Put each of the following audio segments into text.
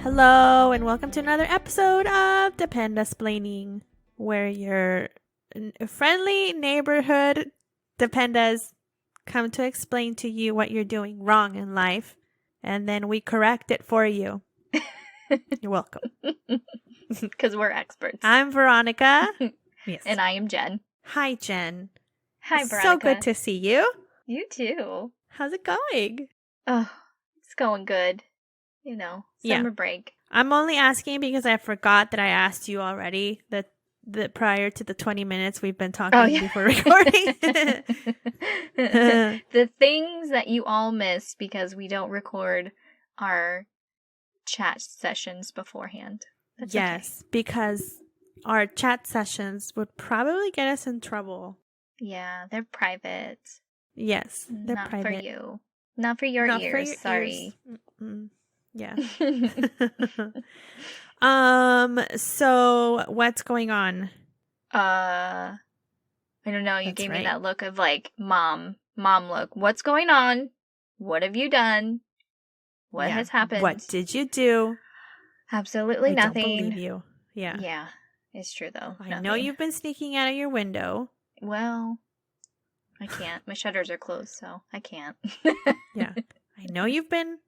Hello, and welcome to another episode of DependaSplaining, where your friendly neighborhood Dependas come to explain to you what you're doing wrong in life, and then we correct it for you. You're welcome. Because we're experts. I'm Veronica. Yes. And I am Jen. Hi, Jen. Hi, Veronica. So good to see you. You too. How's it going? Oh, it's going good. You know, summer break. I'm only asking because I forgot that I asked you already that prior to the 20 minutes we've been talking before recording. The things that you all miss because we don't record our chat sessions beforehand. That's yes, okay. Because our chat sessions would probably get us in trouble. Yeah, they're private. Yes, they're not private. Not for you. Not for your ears. Sorry. Ears. Yeah. So what's going on? I don't know. You gave me that look of like, mom look. What's going on? What have you done? What has happened? What did you do? Absolutely nothing. I don't believe you. Yeah. Yeah. It's true though. I know you've been sneaking out of your window. Well, I can't. My shutters are closed, so I can't. Yeah. I know you've been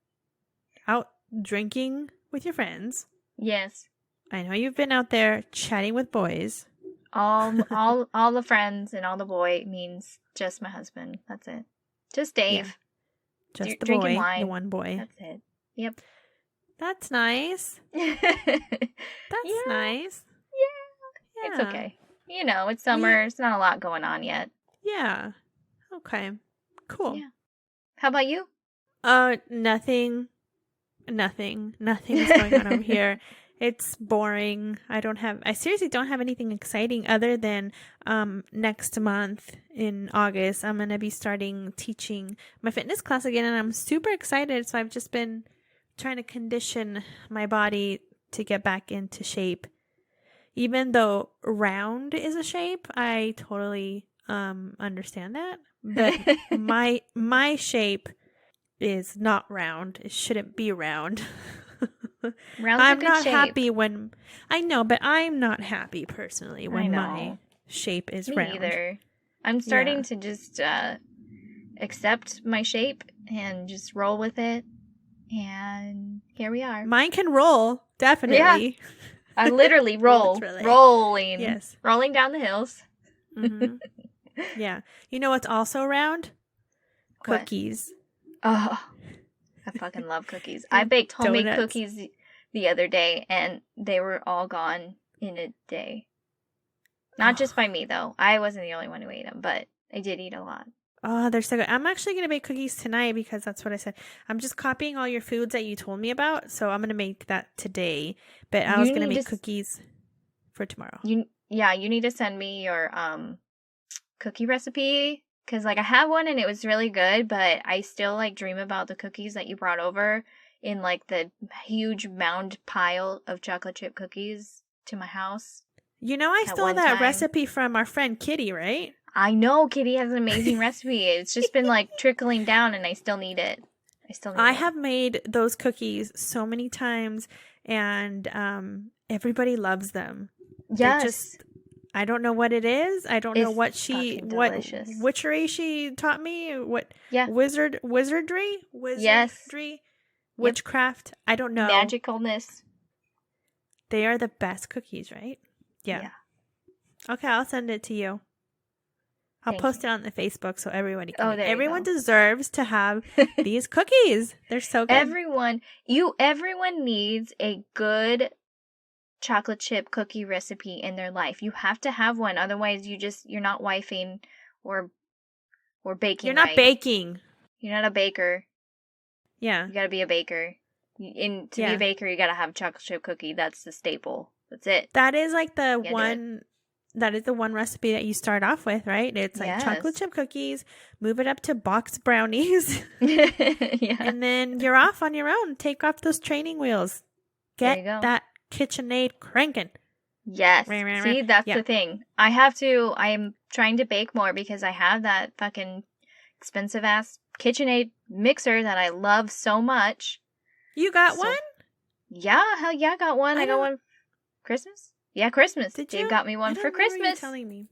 out drinking with your friends. Yes. I know you've been out there chatting with boys. All the friends and all the boy means just my husband. That's it. Just Dave. Yeah. Just the drinking boy, wine. the one boy. That's it. Yep. That's nice. That's nice. Yeah. It's okay. You know, it's summer. Yeah. It's not a lot going on yet. Yeah. Okay. Cool. Yeah. How about you? Nothing. Nothing's going on over here. It's boring. I seriously don't have anything exciting other than next month in August I'm going to be starting teaching my fitness class again, and I'm super excited. So I've just been trying to condition my body to get back into shape. Even though round is a shape, I totally understand that. But my shape is not round. It shouldn't be round. I'm not happy when I know, but I'm not happy personally when my shape is round. Me either. I'm starting to just accept my shape and just roll with it, and here we are. Mine can roll, definitely. Yeah. I literally roll, rolling, yes, rolling down the hills. Mm-hmm. Yeah, you know what's also round? What? Cookies. Oh, I fucking love cookies. I baked homemade cookies the other day, and they were all gone in a day. Not just by me, though. I wasn't the only one who ate them, but I did eat a lot. Oh, they're so good. I'm actually going to bake cookies tonight because that's what I said. I'm just copying all your foods that you told me about, so I'm going to make that today. But I was going to make cookies for tomorrow. You need to send me your cookie recipe. Because, like, I have one and it was really good, but I still, like, dream about the cookies that you brought over in, like, the huge mound pile of chocolate chip cookies to my house. You know, I stole that recipe from our friend Kitty, right? I know. Kitty has an amazing recipe. It's just been, like, trickling down, and I still need it. I have made those cookies so many times, and everybody loves them. Yes. I don't know what it is. I don't know what witchery she taught me. Wizardry? Yes. Witchcraft? I don't know. Magicalness. They are the best cookies, right? Yeah. Okay, I'll send it to you. I'll post it on the Facebook so everybody can. Everyone deserves to have these cookies. They're so good. Everyone needs a good chocolate chip cookie recipe in their life. You have to have one, otherwise you're not wifing or baking. You're not baking. You're not a baker. Yeah. You gotta be a baker. To be a baker, you gotta have chocolate chip cookie. That's the staple. That's it. That is like the one recipe that you start off with, right? It's like chocolate chip cookies, move it up to box brownies. Yeah. And then you're off on your own. Take off those training wheels. Get that KitchenAid cranking. Yes. See, that's the thing. I am trying to bake more because I have that fucking expensive ass KitchenAid mixer that I love so much. You got one? Yeah, hell yeah, I got one. I got one Christmas? Yeah, Christmas. Did Dave you? got me one for Christmas. You telling me.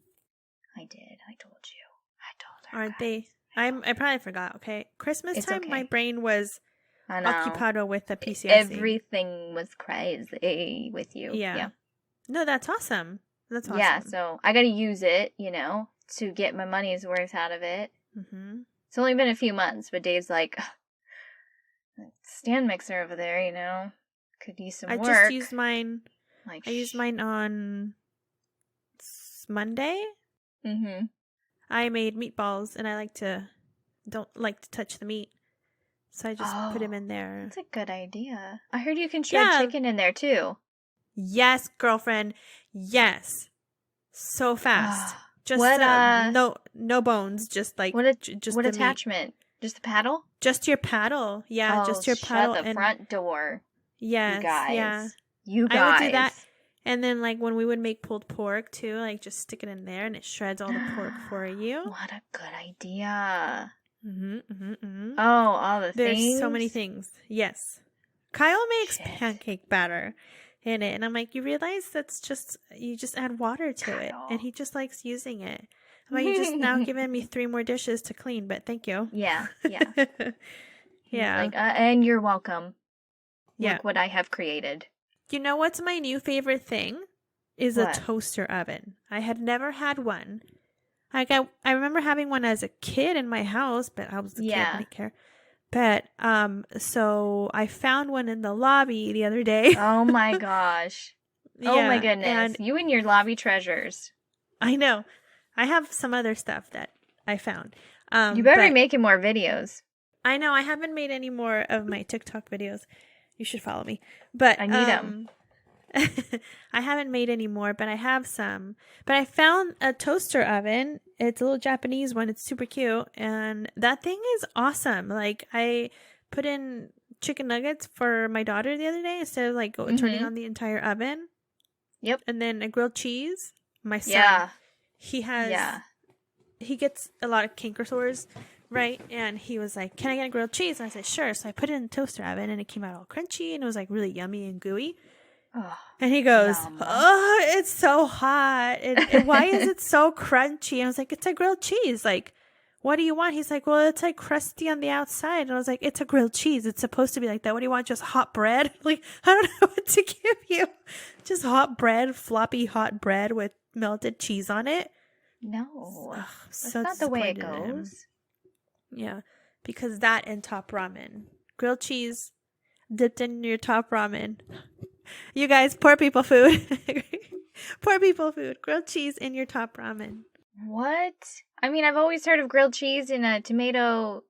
I did. I told you. I told her. Aren't they? I probably forgot, okay? Christmas It's time, okay. my brain was I know. occupado with the PCSing. Everything was crazy with you. Yeah. No, that's awesome. That's awesome. Yeah, so I gotta use it, to get my money's worth out of it. Mm-hmm. It's only been a few months, but Dave's like, stand mixer over there, could use some work. I just used mine. I used mine on Monday. Mm-hmm. I made meatballs, and I don't like to touch the meat, so I just put them in there. That's a good idea. I heard you can shred chicken in there too. Yes, girlfriend. Yes, so fast. Just no bones. Just like what attachment? Meat. Just the paddle? Just your paddle. Yeah, just your paddle. Shut the front door. Yes, you guys. Yeah. You guys. I would do that. And then, like, when we would make pulled pork, too, like, just stick it in there and it shreds all the pork for you. What a good idea. Mm-hmm, mm-hmm, mm-hmm. Oh, all the There's things? There's so many things. Yes. Kyle makes pancake batter in it. And I'm like, you realize you just add water to it. And he just likes using it. I'm like, you just now giving me 3 more dishes to clean, but thank you. Yeah. Yeah. Like, and you're welcome. Yeah. Look what I have created. You know what's my new favorite thing? Is a toaster oven. I had never had one. Like I remember having one as a kid in my house, but I was a kid, I didn't care. But so I found one in the lobby the other day. Oh my gosh. Oh my goodness. And you and your lobby treasures. I know. I have some other stuff that I found. You better be making more videos. I know. I haven't made any more of my TikTok videos. You should follow me. But I need them. I haven't made any more, but I have some. But I found a toaster oven. It's a little Japanese one. It's super cute. And that thing is awesome. Like, I put in chicken nuggets for my daughter the other day instead of, like, turning on the entire oven. Yep. And then a grilled cheese. My son, he gets a lot of canker sores. Right, and he was like, can I get a grilled cheese? And I said, sure. So I put it in the toaster oven, and it came out all crunchy, and it was, like, really yummy and gooey. Oh, and he goes, it's so hot. And why is it so crunchy? And I was like, it's a grilled cheese. Like, what do you want? He's like, well, it's, like, crusty on the outside. And I was like, it's a grilled cheese. It's supposed to be like that. What do you want, just hot bread? Like, I don't know what to give you. Just hot bread, floppy hot bread with melted cheese on it. No, that's so not the way it goes. Yeah, because that and top ramen. Grilled cheese dipped in your top ramen. You guys, poor people food. Poor people food. Grilled cheese in your top ramen. What? I mean, I've always heard of grilled cheese in a tomato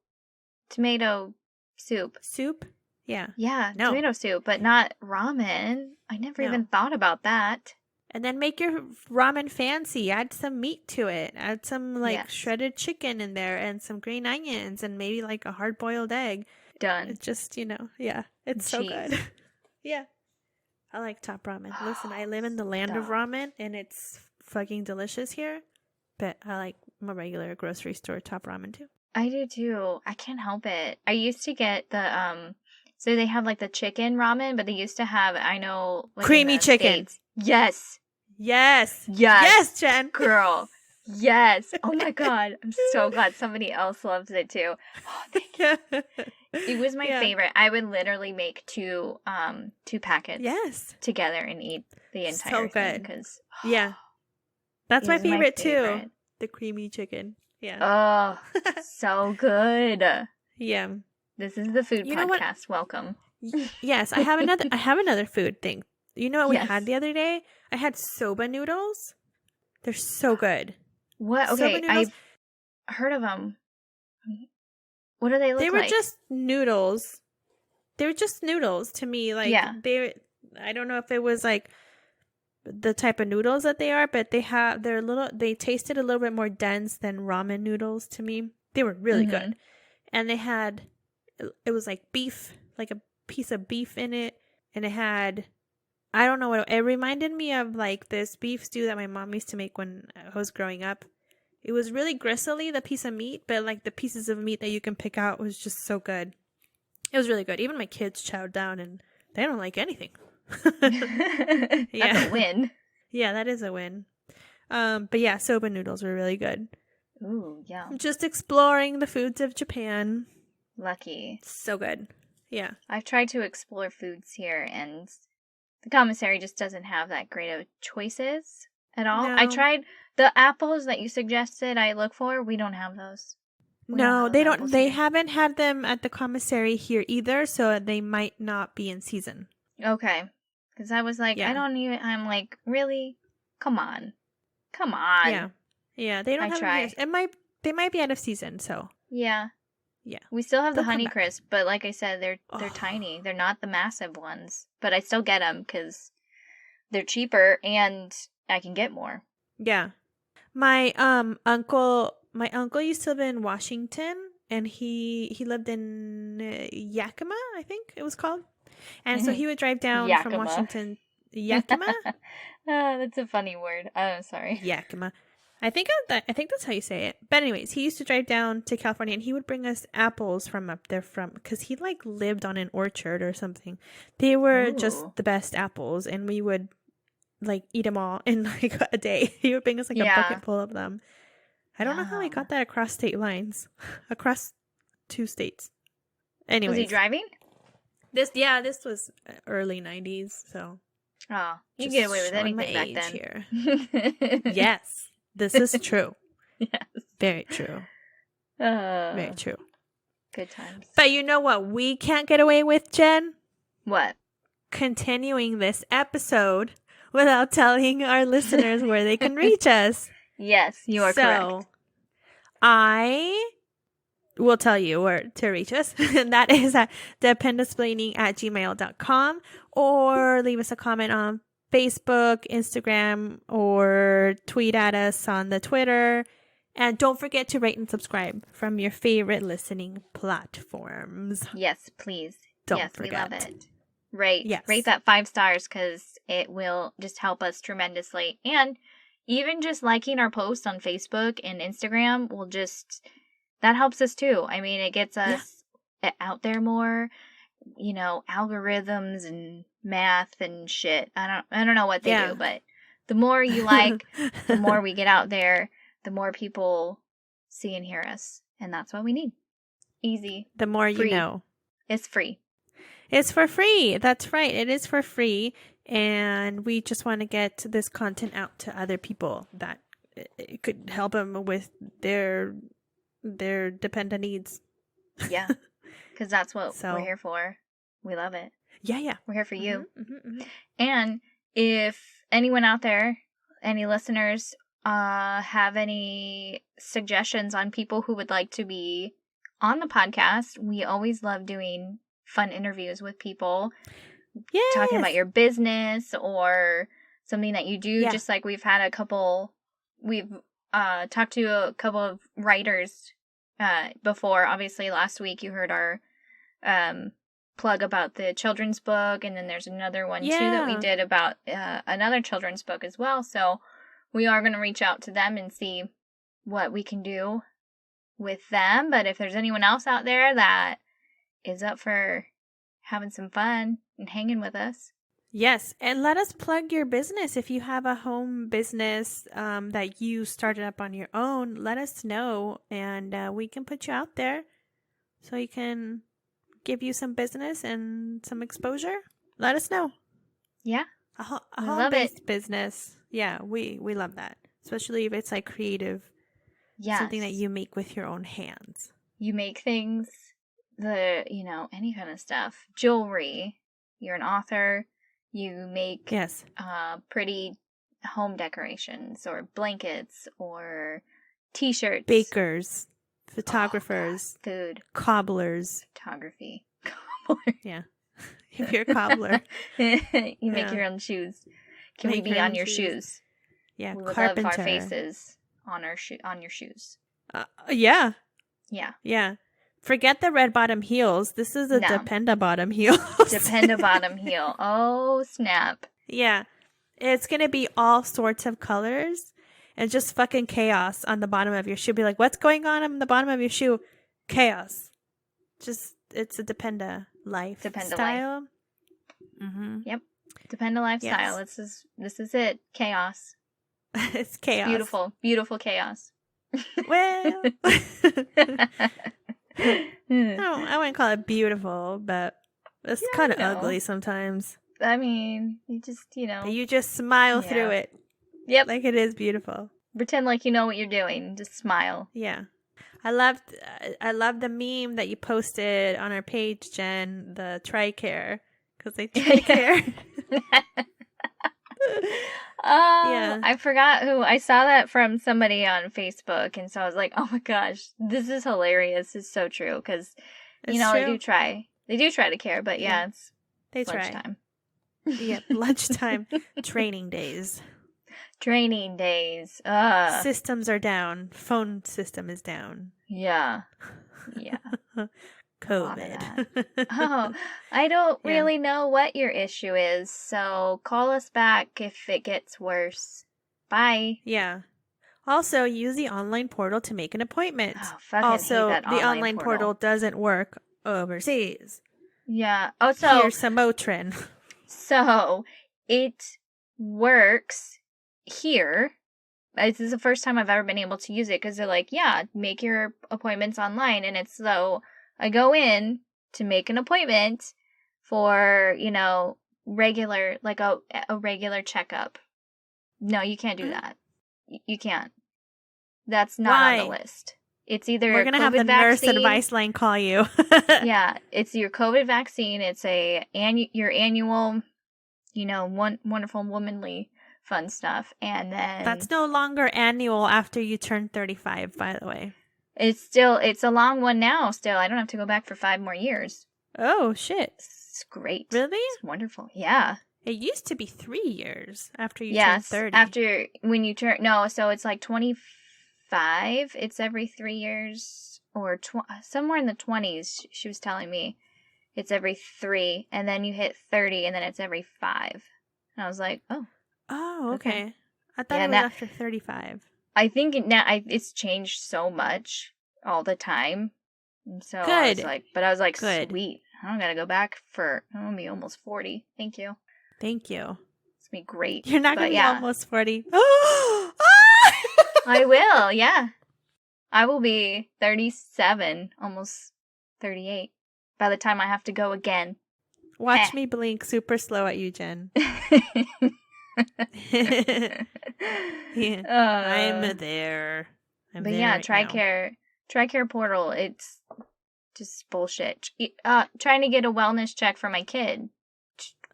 soup. Soup? Yeah. Yeah, tomato soup, but not ramen. I never even thought about that. And then make your ramen fancy. Add some meat to it. Add some shredded chicken in there and some green onions and maybe like a hard-boiled egg. Done. It's just, it's so good. Yeah. I like top ramen. Listen, I live in the land of ramen and it's fucking delicious here. But I like my regular grocery store top ramen too. I do too. I can't help it. I used to get the so they have like the chicken ramen, but they used to have creamy chicken. States. Yes. Yes. Yes. Yes, Jen. Girl. Yes. Oh my God. I'm so glad somebody else loves it too. Oh, thank you. It was my favorite. I would literally make two packets together and eat the entire thing. Cause, that's my favorite too. The creamy chicken. Yeah. Oh, so good. Yeah. This is the food podcast. Welcome. Yes, I have another food thing. You know what we had the other day? I had soba noodles. They're so good. What? Okay, I've heard of them. What do they look like? They were just noodles. They were just noodles to me. Like, I don't know if it was like the type of noodles that they are, but they tasted a little bit more dense than ramen noodles to me. They were really good. And it was like beef, like a piece of beef in it. And it had, I don't know what, it reminded me of like this beef stew that my mom used to make when I was growing up. It was really gristly, the piece of meat, but like the pieces of meat that you can pick out was just so good. It was really good. Even my kids chowed down and They don't like anything. That's a win. Yeah, that is a win. But yeah, soba noodles were really good. Ooh, yeah. Just exploring the foods of Japan. Lucky. So good. Yeah. I've tried to explore foods here, and the commissary just doesn't have that great of choices at all. No. I tried the apples that you suggested I look for. We don't have those. No, they don't. apples They here. haven't had them at the commissary here either, so they might not be in season. Okay. Because I was like, Yeah. I'm like, really? Come on. Come on. Yeah. Yeah, they don't have them here. They might be out of season, so. Yeah. Yeah. We still have the They'll come Honey back. Crisp, but like I said, they're Oh. tiny. They're not the massive ones. But I still get them because they're cheaper and I can get more. Yeah. My uncle used to live in Washington, and he lived in Yakima, I think it was called. And so he would drive down from Yakima. Washington. Yakima? That's a funny word. Oh, sorry. Yakima. I think that's how you say it. But anyways, he used to drive down to California, and he would bring us apples from up there because he like lived on an orchard or something. They were just Ooh. the best apples, and we would like eat them all in like a day. He would bring us like a Yeah. bucket full of them. I don't know how he got that across state lines, across 2 states. Anyways, Was he driving? This was early 90s, so Oh, you just get away with showing my anything back age then. here. Yes, this is true. Yes. Very true. Very true. Good times. But you know what we can't get away with, Jen? What? Continuing this episode without telling our listeners where they can reach us. Yes, you are correct. I will tell you where to reach us. And that is at DependaSplaining@gmail.com, or leave us a comment on Facebook, Instagram, or tweet at us on the Twitter. And don't forget to rate and subscribe from your favorite listening platforms. Yes, please. Don't We forget. love it. Rate Yes. Rate that 5 stars because it will just help us tremendously. And even just liking our posts on Facebook and Instagram will that helps us too. I mean, it gets us out there more, algorithms and math and shit. I don't know what they do, but the more you like, the more we get out there, the more people see and hear us. And that's what we need. Easy. The more Free. you know. It's free. It's for free. That's right. It is for free. And we just want to get this content out to other people that it could help them with their dependent needs. Yeah. Because that's what we're here for. We love it. Yeah. We're here for you. Mm-hmm. And if anyone out there, any listeners, have any suggestions on people who would like to be on the podcast, we always love doing fun interviews with people. Yes. Talking about your business or something that you do. Yeah. Just like we've talked to a couple of writers before. Obviously, last week you heard our plug about the children's book, and then there's another one too that we did about another children's book as well. So we are going to reach out to them and see what we can do with them. But if there's anyone else out there that is up for having some fun and hanging with us. Yes, and let us plug your business. If you have a home business that you started up on your own, let us know, and we can put you out there so you can give you some business and some exposure. Let us know. Yeah. A home-based business. Yeah, we love that, especially if it's like creative. Yes. Something that you make with your own hands. You make things, any kind of stuff. Jewelry. You're an author. You make pretty home decorations or blankets or t-shirts. Bakers, photographers, food, cobblers. Photography. Yeah. If you're a cobbler. You make your own shoes. Can we be on your shoes? Yeah, we would carpenter. love our faces on your shoes. Yeah. Yeah. Yeah. Forget the red bottom heels. This is a Dependa bottom heel. Dependa bottom heel. Oh, snap. Yeah. It's going to be all sorts of colors and just fucking chaos on the bottom of your shoe. Be like, what's going on the bottom of your shoe? Chaos. Just, it's a Dependa life style. Mm-hmm. Yep. Dependa lifestyle. Yes. This is it. Chaos. It's chaos. Beautiful. Beautiful chaos. Well, I wouldn't call it beautiful, but it's kind of ugly sometimes. I mean, you just, But you just smile through it. Yep. Like it is beautiful. Pretend like you know what you're doing. Just smile. Yeah. I loved the meme that you posted on our page, Jen, the TRICARE, because they TRICARE. Yeah. I forgot who. I saw that from somebody on Facebook, and so I was like, oh my gosh, this is hilarious. It's so true, because, you know, true. They do try to care, but yeah, it's lunchtime. Yep, lunchtime. Training days. Training days. Systems are down. Phone system is down. Yeah. Yeah. COVID. Oh, I don't really know what your issue is, so call us back if it gets worse. Bye. Yeah. Also, use the online portal to make an appointment. Oh, fucking also, hate that the online portal doesn't work overseas. Yeah. Oh, so here's some Motrin. So it works here. This is the first time I've ever been able to use it, because they're like, yeah, make your appointments online, and it's so I go in to make an appointment for, you know, regular, like a regular checkup. No, you can't do that. You can't. That's not on the list. It's either we're gonna have the nurse advice line call you. Yeah, it's your COVID vaccine. It's your annual, you know, wonderful womanly fun stuff, and then that's no longer annual after you turn 35. By the way, it's a long one now. Still, I don't have to go back for 5 more years. Oh shit! It's great. Really? It's wonderful. Yeah. It used to be 3 years after you turn 30. After when you turn so it's like 25. It's every 3 years, or somewhere in the 20s. She was telling me it's every 3, and then you hit 30, and then it's every 5. And I was like, oh, okay. I thought it was after 35. I think it's changed so much all the time. And so good. I was like, good. Sweet. I don't gotta go back I'm gonna be almost 40. Thank you. Thank you. It's gonna be great. You're not gonna be almost 40. I will, yeah. I will be 37, almost 38, by the time I have to go again. Watch me blink super slow at you, Jen. Yeah. I'm there. But yeah, TRICARE portal, it's just bullshit. Trying to get a wellness check for my kid.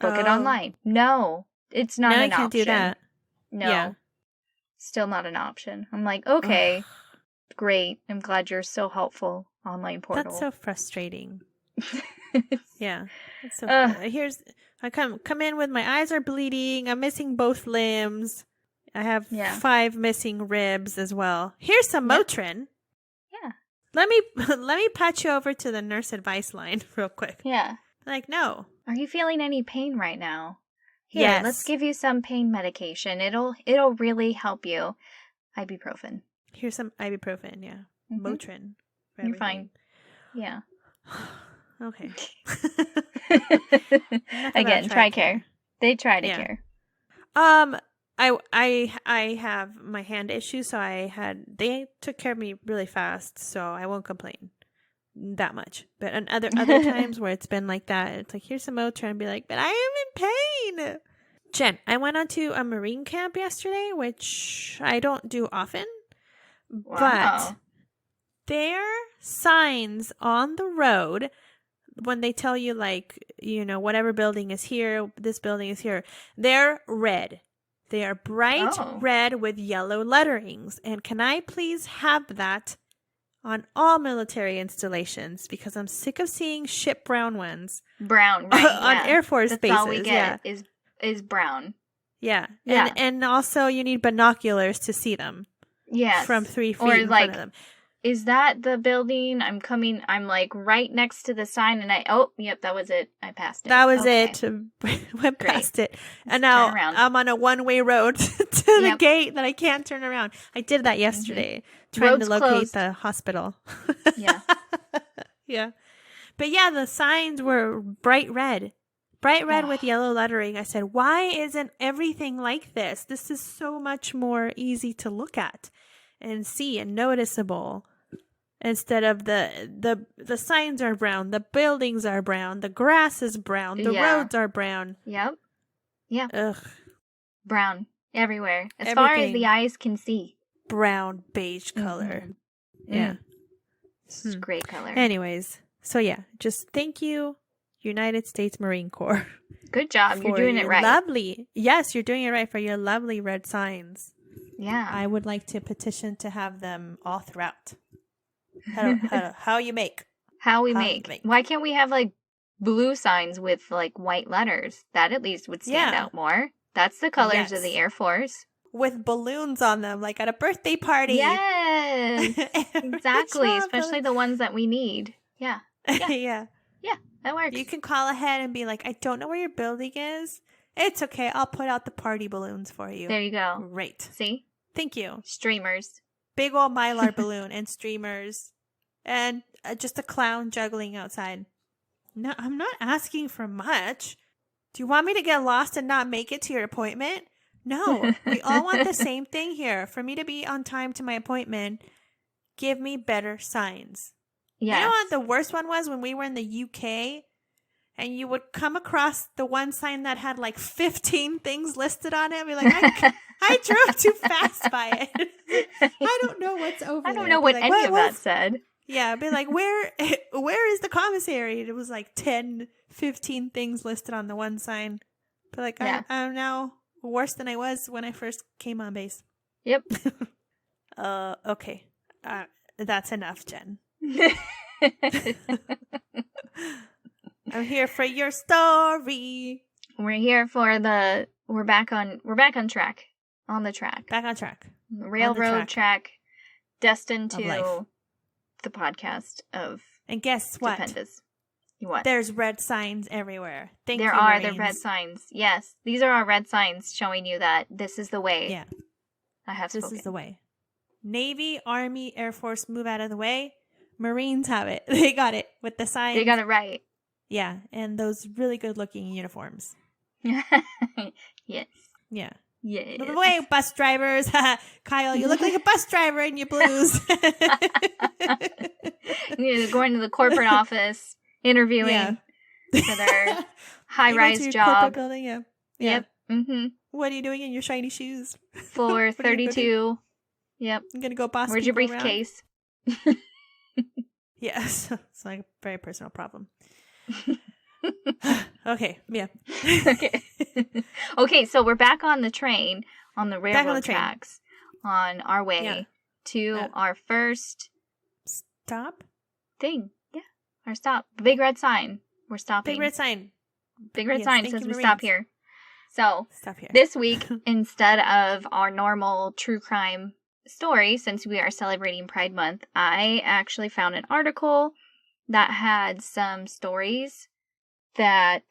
Book it online. No, it's not an option. No, you can't do that. No. Yeah. Still not an option. I'm like, okay, great. I'm glad you're so helpful. Online portal. That's so frustrating. Yeah. It's so I come in with my eyes are bleeding. I'm missing both limbs. I have 5 missing ribs as well. Here's some Motrin. Yeah. Let me patch you over to the nurse advice line real quick. Yeah. Like, no. Are you feeling any pain right now? Here, let's give you some pain medication. It'll really help you. Ibuprofen. Here's some ibuprofen, yeah. Mm-hmm. Motrin. You're fine. Yeah. Okay. Again, TRICARE. They try to care. I have my hand issues, so they took care of me really fast, so I won't complain that much. But on other times where it's been like that, it's like, here's some Motrin, and be like, but I am in pain. Jen, I went on to a Marine camp yesterday, which I don't do often. Wow. But their signs on the road, when they tell you, like, you know, whatever building is here, this building is here, they're red. They are bright red with yellow letterings. And can I please have that on all military installations? Because I'm sick of seeing shit brown ones. Brown, right. On Air Force bases. That's all we get is brown. Yeah. And also you need binoculars to see them. Yes. From 3 feet in front of them. Is that the building? I'm like right next to the sign, and yep, that was it. I passed it. That was it. Went past it. And now I'm on a one-way road to the gate that I can't turn around. I did that yesterday, trying to locate the hospital. Yeah. Yeah. But yeah, the signs were bright red. Bright red with yellow lettering. I said, why isn't everything like this? This is so much more easy to look at and see and noticeable. Instead of the signs are brown, the buildings are brown, the grass is brown, the roads are brown. Yep. Yeah. Ugh. Brown everywhere. As far as the eyes can see. Brown, beige color. Mm-hmm. Yeah. It's great color. Anyways, so yeah, just thank you, United States Marine Corps. Good job. You're doing it right. Lovely. Yes, you're doing it right for your lovely red signs. Yeah. I would like to petition to have them all throughout. How you make. How we make. Why can't we have like blue signs with like white letters? That at least would stand out more. That's the colors of the Air Force. With balloons on them, like at a birthday party. Yes. Exactly. Especially the ones that we need. Yeah. Yeah. Yeah, that works. You can call ahead and be like, I don't know where your building is. It's okay. I'll put out the party balloons for you. There you go. Great. See? Thank you. Streamers. Big old Mylar balloon and streamers and just a clown juggling outside. No, I'm not asking for much. Do you want me to get lost and not make it to your appointment? No, we all want the same thing here. For me to be on time to my appointment, give me better signs. Yes. You know what the worst one was? When we were in the UK and you would come across the one sign that had like 15 things listed on it. And be like, I drove too fast by it. I don't know what's over there. I don't know what any of that said. Yeah, be like, where is the commissary? It was like 10, 15 things listed on the one sign. But like, I'm now worse than I was when I first came on base. Yep. Okay. That's enough, Jen. I'm here for your story. We're here for we're back on track. On the track. Back on track. Railroad track. Destined to the podcast of And guess what? Dependas. What? There's red signs everywhere. There are the red signs. Yes. These are our red signs showing you that this is the way. Yeah. I have spoken. This is the way. Navy, Army, Air Force, move out of the way. Marines have it. They got it with the signs. They got it right. Yeah. And those really good looking uniforms. Yes. Yeah. Yes. Move away, bus drivers. Kyle, you look like a bus driver in your blues. You're going to the corporate office, interviewing for their high-rise job. Building, yeah. Yep. Mm-hmm. What are you doing in your shiny shoes? For 32. Yep. I'm going to go boss. Where's your briefcase? Yes. It's like a very personal problem. Okay. Yeah. Okay, so we're back on the train, on the railroad tracks, on our way to our first stop thing. Yeah, our stop. Big red sign. We're stopping. Big red sign. Big red sign says we stop here. So, stop here. This week, instead of our normal true crime story, since we are celebrating Pride Month, I actually found an article that had some stories that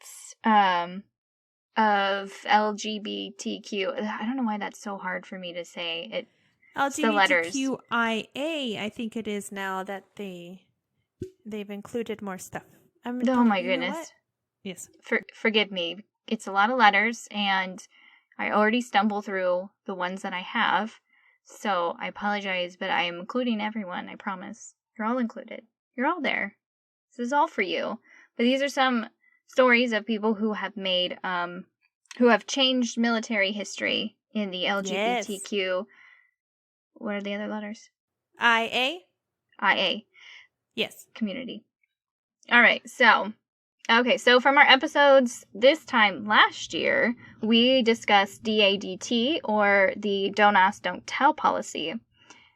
of LGBTQ. I don't know why that's so hard for me to say. LGBTQIA, I think it is now that they've included more stuff. Oh my goodness. Yes. Forgive me. It's a lot of letters, and I already stumble through the ones that I have. So I apologize, but I am including everyone, I promise. You're all included. You're all there. This is all for you. But these are some stories of people who have made, who have changed military history in the LGBTQ. Yes. What are the other letters? IA. Yes. Community. All right. So from our episodes this time last year, we discussed DADT, or the Don't Ask, Don't Tell policy.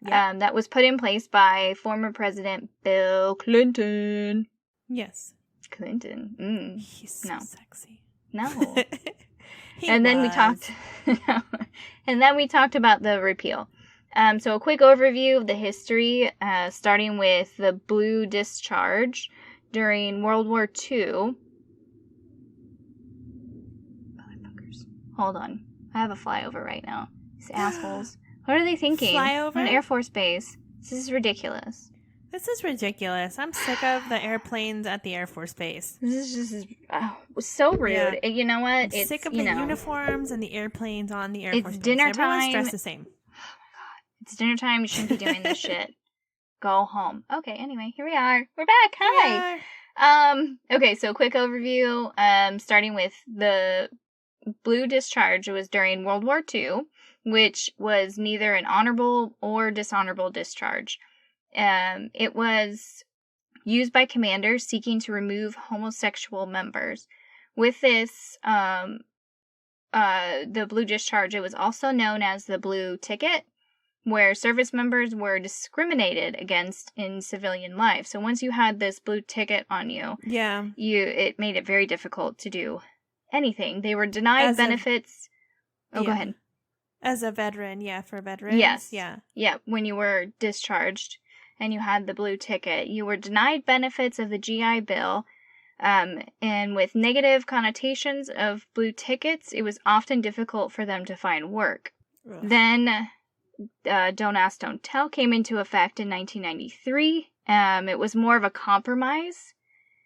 Yeah. That was put in place by former President Bill Clinton. Yes. Clinton. He's so sexy. No. Then we talked about the repeal. So a quick overview of the history, starting with the blue discharge during World War II. Motherfuckers. Hold on. I have a flyover right now. These assholes. What are they thinking? Flyover? An Air Force base. This is ridiculous. This is ridiculous. I'm sick of the airplanes at the Air Force Base. This is just... so rude. Yeah. You know what? I'm It's sick of you the know, uniforms and the airplanes on the Air it's Force Base. dinner Everyone's time. dressed the same. It's dinner time. You shouldn't be doing this shit. Go home. Okay. Anyway, here we are. We're back. Hi. Okay. So quick overview. Starting with the blue discharge. It was during World War II, which was neither an honorable or dishonorable discharge. It was used by commanders seeking to remove homosexual members. With this, the blue discharge, it was also known as the blue ticket, where service members were discriminated against in civilian life. So once you had this blue ticket on you, it made it very difficult to do anything. They were denied benefits. Go ahead. As a veteran, for veterans. Yes. Yeah, when you were discharged and you had the blue ticket, you were denied benefits of the GI Bill. And with negative connotations of blue tickets, it was often difficult for them to find work. Ugh. Then, Don't Ask, Don't Tell came into effect in 1993. It was more of a compromise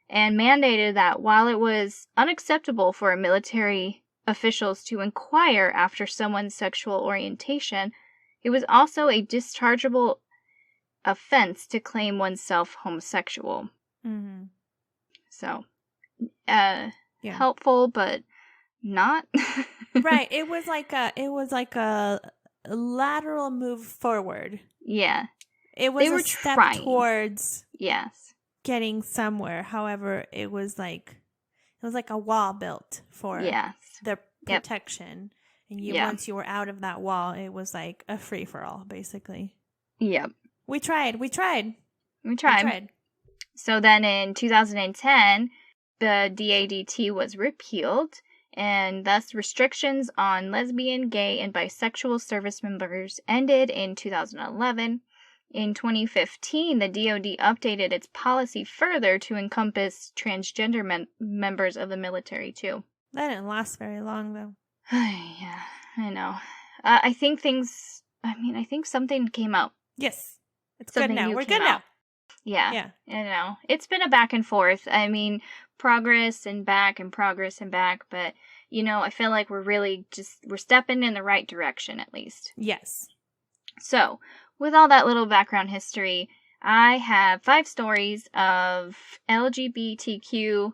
and mandated that while it was unacceptable for military officials to inquire after someone's sexual orientation, it was also a dischargeable offense to claim oneself homosexual. Mm-hmm. So, helpful, but not. Right. It was like a lateral move forward. Yeah. It was a step towards yes, getting somewhere. However, it was like a wall built for the protection. Yep. And once you were out of that wall, it was like a free for all, basically. Yep. We tried. So then in 2010, the DADT was repealed, and thus restrictions on lesbian, gay, and bisexual service members ended in 2011. In 2015, the DoD updated its policy further to encompass transgender members of the military, too. That didn't last very long, though. Yeah, I know. I think something came out. Yes. It's good now. We're good now. Yeah. I know. It's been a back and forth. I mean, progress and back, but, I feel like we're stepping in the right direction, at least. Yes. So, with all that little background history, I have 5 stories of LGBTQIA.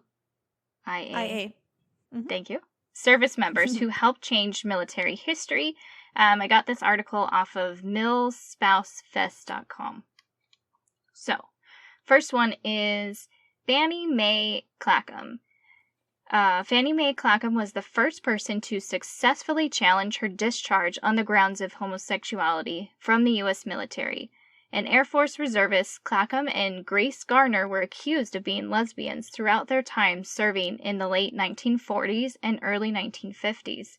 Mm-hmm. Thank you. Service members who helped change military history. I got this article off of MilSpouseFest.com. So, first one is Fannie Mae Clackham. Fannie Mae Clackham was the first person to successfully challenge her discharge on the grounds of homosexuality from the U.S. military. An Air Force reservist, Clackham and Grace Garner were accused of being lesbians throughout their time serving in the late 1940s and early 1950s.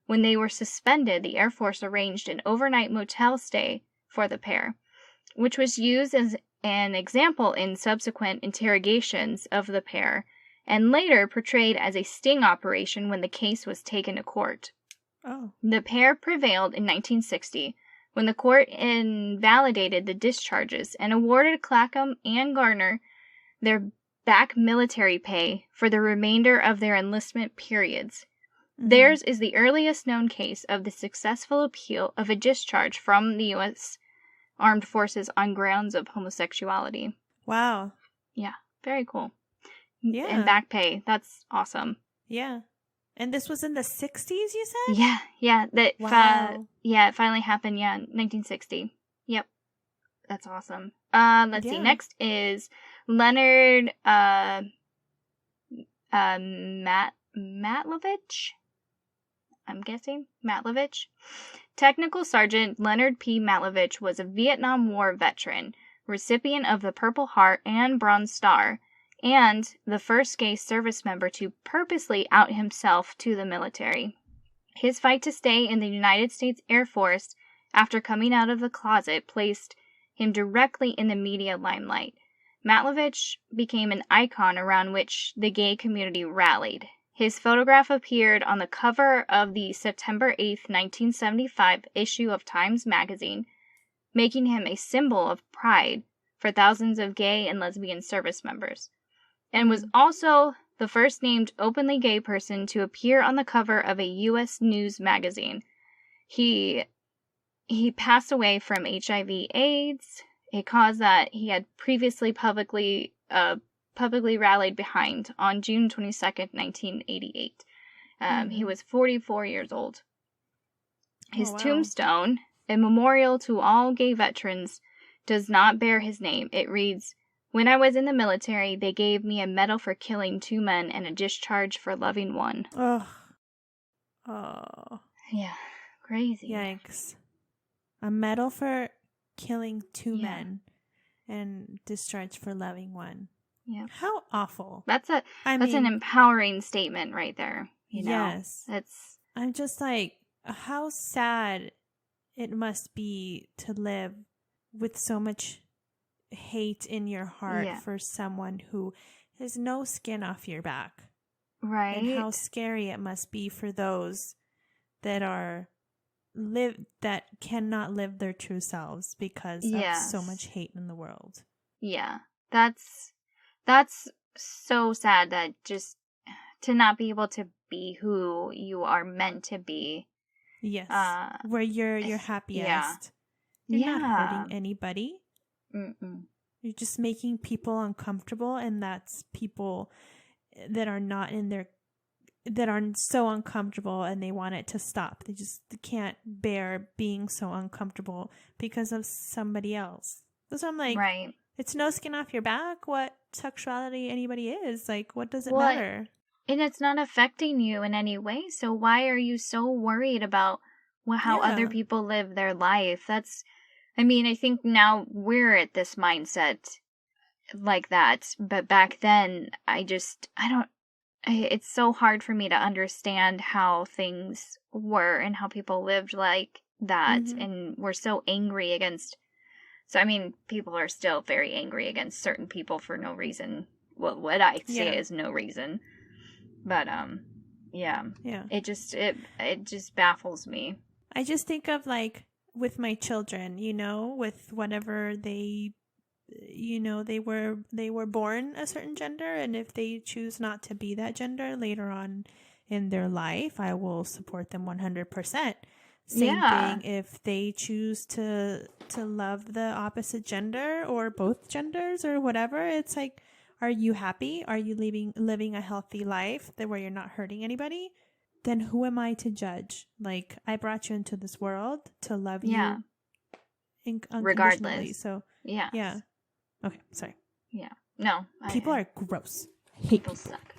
When they were suspended, the Air Force arranged an overnight motel stay for the pair, which was used as an example in subsequent interrogations of the pair, and later portrayed as a sting operation when the case was taken to court. Oh. The pair prevailed in 1960, when the court invalidated the discharges and awarded Clackham and Garner their back military pay for the remainder of their enlistment periods. Mm-hmm. Theirs is the earliest known case of the successful appeal of a discharge from the U.S. Armed Forces on grounds of homosexuality. Wow. Yeah, very cool. Yeah. And back pay. That's awesome. Yeah. And this was in the 60s, you said? Yeah. Wow. It finally happened, 1960. Yep. That's awesome. Let's see. Next is Leonard Matlovich. I'm guessing. Matlovich. Technical Sergeant Leonard P. Matlovich was a Vietnam War veteran, recipient of the Purple Heart and Bronze Star, and the first gay service member to purposely out himself to the military. His fight to stay in the United States Air Force after coming out of the closet placed him directly in the media limelight. Matlovich became an icon around which the gay community rallied. His photograph appeared on the cover of the September 8, 1975 issue of Times magazine, making him a symbol of pride for thousands of gay and lesbian service members, and was also the first named openly gay person to appear on the cover of a U.S. news magazine. He passed away from HIV/AIDS, a cause that he had previously publicly rallied behind on June 22nd, 1988. He was 44 years old. His tombstone, a memorial to all gay veterans, does not bear his name. It reads, "When I was in the military, they gave me a medal for killing 2 men and a discharge for loving 1. Oh. Yeah, crazy. Yikes. A medal for killing 2 men and discharge for loving 1. Yeah. How awful. That's an empowering statement right there. You know? Yes. I'm just like, how sad it must be to live with so much hate in your heart for someone who has no skin off your back. Right. And how scary it must be for those that that cannot live their true selves because of so much hate in the world. Yeah. That's so sad, that just to not be able to be who you are meant to be. Yes. Where you're happiest. You're not hurting anybody. Mm-mm. You're just making people uncomfortable, and that's people that are so uncomfortable and they want it to stop. They can't bear being so uncomfortable because of somebody else. So I'm like, right. It's no skin off your back what sexuality anybody is. Like, what does it matter? And it's not affecting you in any way, so why are you so worried about how other people live their life? I think now we're at this mindset like that, but back then, it's so hard for me to understand how things were and how people lived like that, and we're so angry against, people are still very angry against certain people for no reason. Well, what I say is no reason. But, it just baffles me. I just think of, like, with my children, with whatever they were born a certain gender, and if they choose not to be that gender later on in their life, I will support them 100%. Same thing if they choose to love the opposite gender or both genders or whatever. It's like, are you happy? Are you living a healthy life where you're not hurting anybody? Then who am I to judge? Like, I brought you into this world to love you unconditionally. Regardless. So, yeah. Okay, sorry. Yeah. No. People are gross. People suck.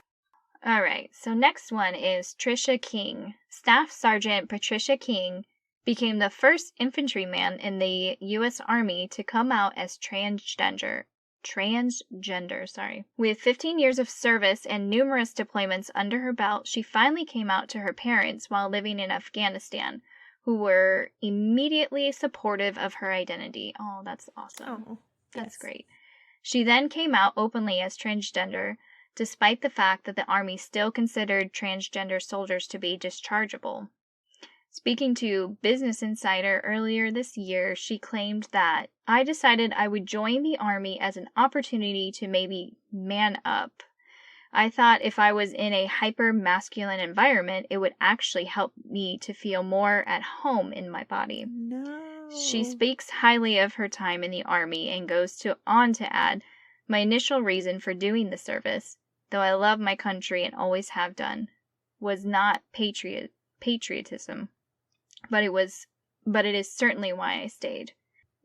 All right. So next one is Trisha King. Staff Sergeant Patricia King became the first infantryman in the U.S. Army to come out as transgender. With 15 years of service and numerous deployments under her belt, she finally came out to her parents while living in Afghanistan, who were immediately supportive of her identity. Oh, that's awesome. Oh, that's great. She then came out openly as transgender, despite the fact that the Army still considered transgender soldiers to be dischargeable. Speaking to Business Insider earlier this year, she claimed that, "I decided I would join the Army as an opportunity to maybe man up. I thought if I was in a hyper-masculine environment, it would actually help me to feel more at home in my body." No. She speaks highly of her time in the Army and goes on to add, "My initial reason for doing the service, though I love my country and always have done, was not patriotism. But it is certainly why I stayed."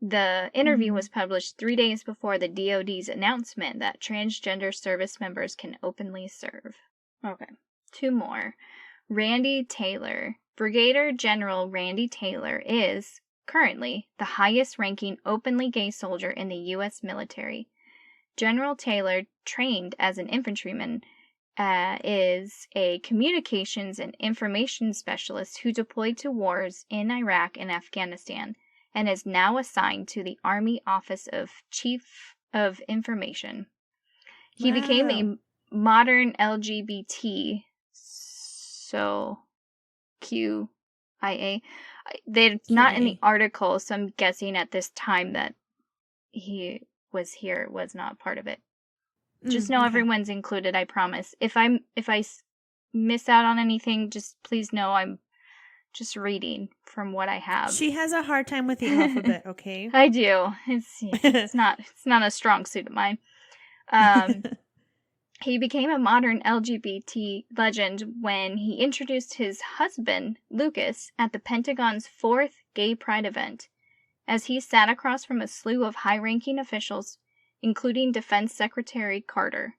The interview was published 3 days before the DoD's announcement that transgender service members can openly serve. Okay, 2 more. Randy Taylor. Brigadier General Randy Taylor is, currently, the highest-ranking openly gay soldier in the U.S. military. General Taylor, trained as an infantryman, is a communications and information specialist who deployed to wars in Iraq and Afghanistan, and is now assigned to the Army Office of Chief of Information. He became a modern LGBT, so QIA. They're not in the article, so I'm guessing at this time that he was here was not part of it. Just know Okay. everyone's included, I promise. If miss out on anything, just please know I'm just reading from what I have. She has a hard time with the alphabet, okay? I do. It's not a strong suit of mine. He became a modern LGBT legend when he introduced his husband, Lucas, at the Pentagon's 4th Gay Pride event. As he sat across from a slew of high-ranking officials, including Defense Secretary Carter,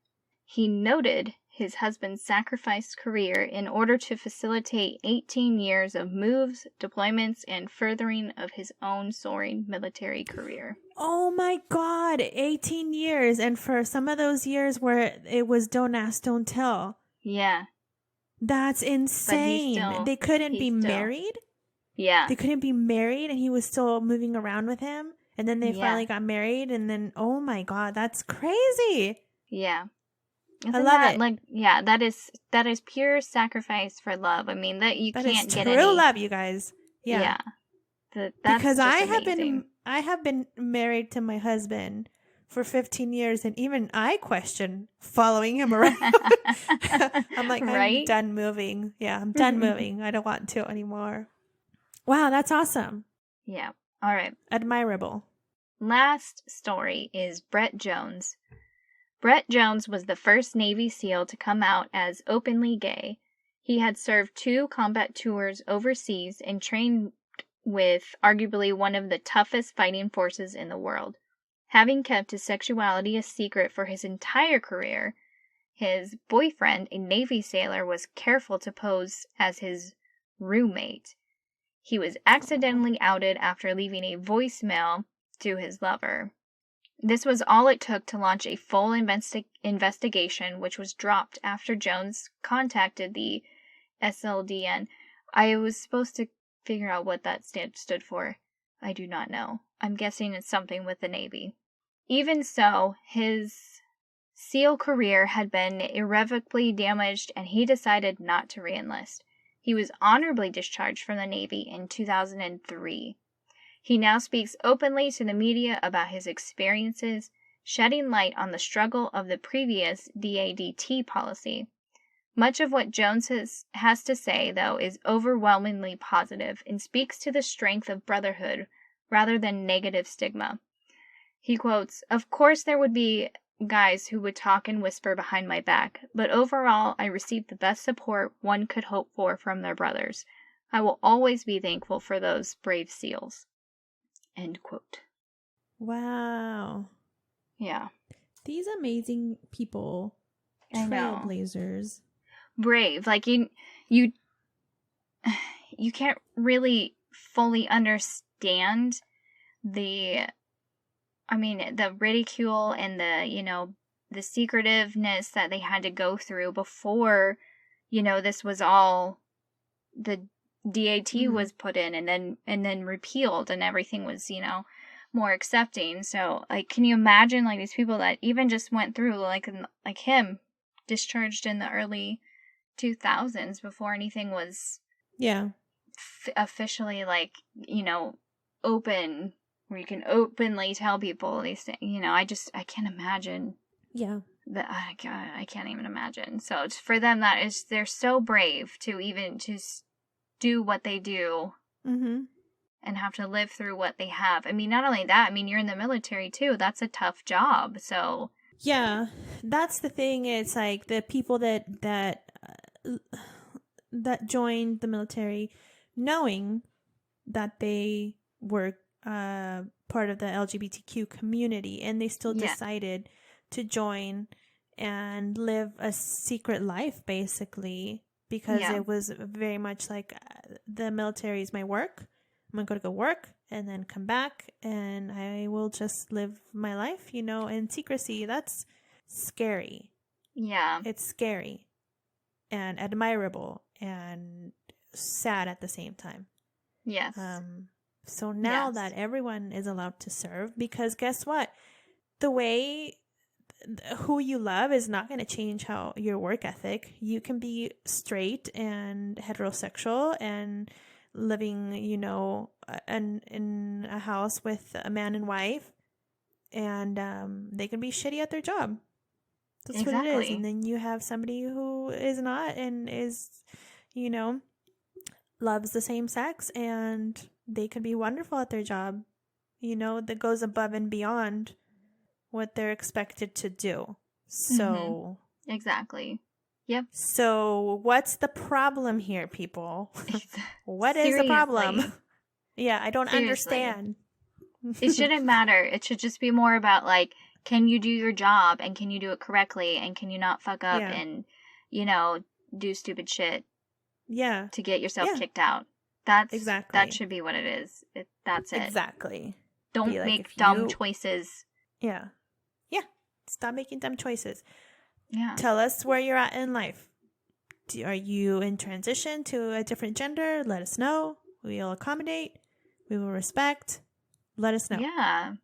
he noted his husband's sacrificed career in order to facilitate 18 years of moves, deployments, and furthering of his own soaring military career. Oh my God, 18 years. And for some of those years where it was don't ask, don't tell. Yeah. That's insane. They couldn't be married? Yeah. They couldn't be married and he was still moving around with him? And then they finally got married and then, oh my God, that's crazy. Yeah. I love it. Like, yeah, that is pure sacrifice for love. I mean, that you can't get true love, you guys. Yeah. That's because amazing. I have been married to my husband for 15 years and even I question following him around. I'm like, I'm done moving. Yeah, I'm done moving. I don't want to anymore. Wow, that's awesome. Yeah. All right. Admirable. Last story is Brett Jones. Brett Jones was the first Navy SEAL to come out as openly gay. He had served 2 combat tours overseas and trained with arguably one of the toughest fighting forces in the world. Having kept his sexuality a secret for his entire career, his boyfriend, a Navy sailor, was careful to pose as his roommate. He was accidentally outed after leaving a voicemail to his lover. This was all it took to launch a full investigation, which was dropped after Jones contacted the SLDN. I was supposed to figure out what that stood for. I do not know. I'm guessing it's something with the Navy. Even so, his SEAL career had been irrevocably damaged and he decided not to re-enlist. He was honorably discharged from the Navy in 2003. He now speaks openly to the media about his experiences, shedding light on the struggle of the previous DADT policy. Much of what Jones has to say, though, is overwhelmingly positive and speaks to the strength of brotherhood rather than negative stigma. He quotes, "Of course there would be guys who would talk and whisper behind my back, but overall I received the best support one could hope for from their brothers. I will always be thankful for those brave SEALs." End quote. Wow. Yeah. These amazing people, trailblazers. Brave. Like you can't really fully understand the ridicule and the secretiveness that they had to go through before, this was all the DAT was put in and then repealed and everything was, more accepting. So, like, can you imagine, like, these people that even just went through, like him, discharged in the early 2000s before anything was officially, like, open, where you can openly tell people these things. I can't imagine. Yeah. I can't even imagine. So it's for them, they're so brave to even just do what they do and have to live through what they have. I mean, not only that, you're in the military too. That's a tough job. So yeah, that's the thing. It's like the people that joined the military knowing that they were part of the LGBTQ community and they still decided to join and live a secret life, basically, because it was very much like the military is my work. I'm going to go work and then come back and I will just live my life, in secrecy. That's scary. Yeah. It's scary and admirable and sad at the same time. Yes. So now that everyone is allowed to serve, because guess what? The way who you love is not going to change how your work ethic. You can be straight and heterosexual and living, in a house with a man and wife, and they can be shitty at their job. That's what it is. And then you have somebody who is not and is, you know, loves the same sex, and they could be wonderful at their job, you know, that goes above and beyond what they're expected to do. So. Exactly. Yep. So what's the problem here, people? What is the problem? Yeah, I don't understand. It shouldn't matter. It should just be more about, like, can you do your job, and can you do it correctly, and can you not fuck up and, you know, do stupid shit to get yourself kicked out. That should be what it is. That's it. Exactly. Don't make dumb choices. Yeah. Stop making dumb choices. Yeah. Tell us where you're at in life. Are you in transition to a different gender? Let us know. We'll accommodate. We will respect. Let us know. Yeah. It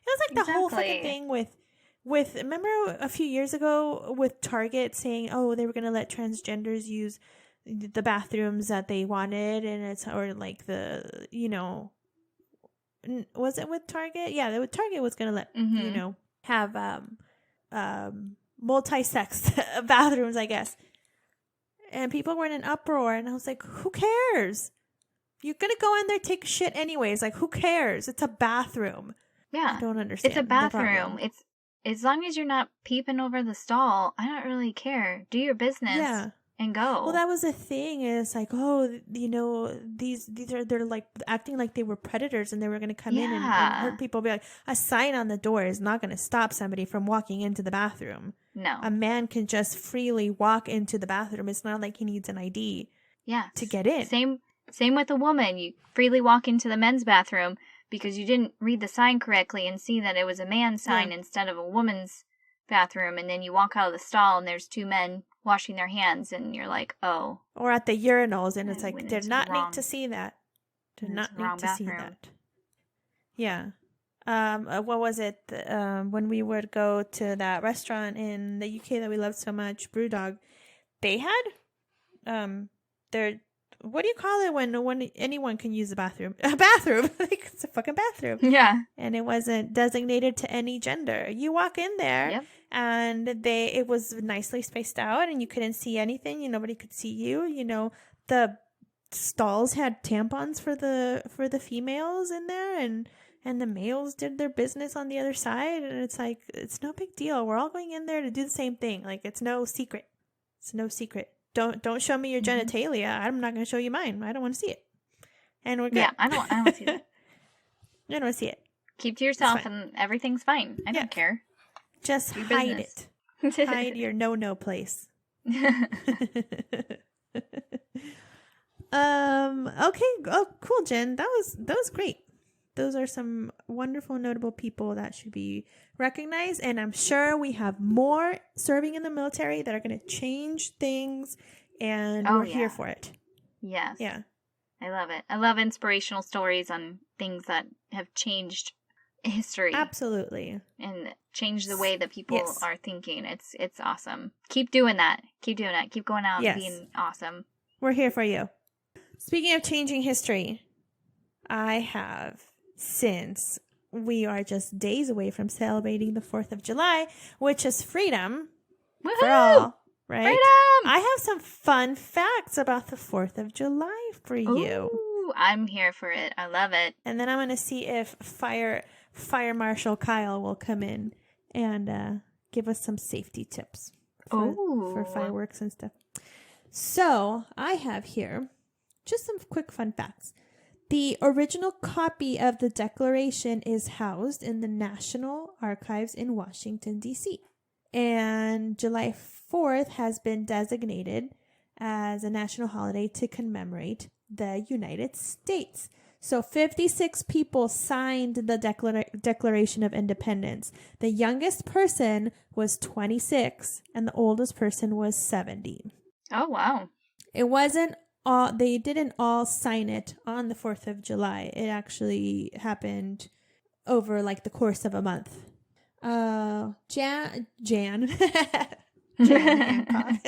was like the whole fucking thing with remember a few years ago with Target saying, oh, they were going to let transgenders use the bathrooms that they wanted, and it's, or like the, you know, was it with Target? Yeah, Target was going to let, you know, have multi-sex bathrooms, I guess. And people were in an uproar, and I was like, who cares? You're going to go in there, take shit anyways. Like, who cares? It's a bathroom. Yeah. I don't understand. It's a bathroom. It's, as long as you're not peeping over the stall, I don't really care. Do your business and go. Well, that was the thing, is like, oh, you know, they're like acting like they were predators, and they were going to come in and hurt people. Be like, a sign on the door is not going to stop somebody from walking into the bathroom. No. A man can just freely walk into the bathroom. It's not like he needs an ID to get in. Same with a woman. You freely walk into the men's bathroom because you didn't read the sign correctly and see that it was a man's sign instead of a woman's bathroom. And then you walk out of the stall and there's two men washing their hands, and you're like, oh. Or at the urinals, and it's like, did not need to see that. Did not need to see that. Yeah. What was it? When we would go to that restaurant in the UK that we loved so much, Brewdog, they had their, what do you call it when anyone can use a bathroom? A bathroom. Like, it's a fucking bathroom. Yeah. And it wasn't designated to any gender. You walk in there and it was nicely spaced out, and you couldn't see anything. Nobody could see you. You know, the stalls had tampons for the females in there, and the males did their business on the other side. And it's like, it's no big deal. We're all going in there to do the same thing. Like, it's no secret. It's no secret. Don't show me your genitalia. I'm not going to show you mine. I don't want to see it. And we're good. Yeah, I don't want to see that. I don't want to see it. Keep to yourself and everything's fine. I don't care. Just hide it. Hide your no place. Okay. Oh, cool, Jen. That was great. Those are some wonderful, notable people that should be recognized. And I'm sure we have more serving in the military that are going to change things. And we're here for it. Yes. Yeah. I love it. I love inspirational stories on things that have changed history. Absolutely. And changed the way that people are thinking. It's awesome. Keep doing that. Keep doing it. Keep going out and being awesome. We're here for you. Speaking of changing history, I have, since we are just days away from celebrating the 4th of July, which is freedom for all, right? Freedom! I have some fun facts about the 4th of July for you. Ooh, I'm here for it. I love it. And then I'm going to see if Fire Marshal Kyle will come in and give us some safety tips for fireworks and stuff. So I have here just some quick fun facts. The original copy of the Declaration is housed in the National Archives in Washington, D.C. And July 4th has been designated as a national holiday to commemorate the United States. So 56 people signed the Declaration of Independence. The youngest person was 26 and the oldest person was 70. Oh, wow. It wasn't they didn't all sign it on the 4th of July. It actually happened over like the course of a month. Jan Hancock.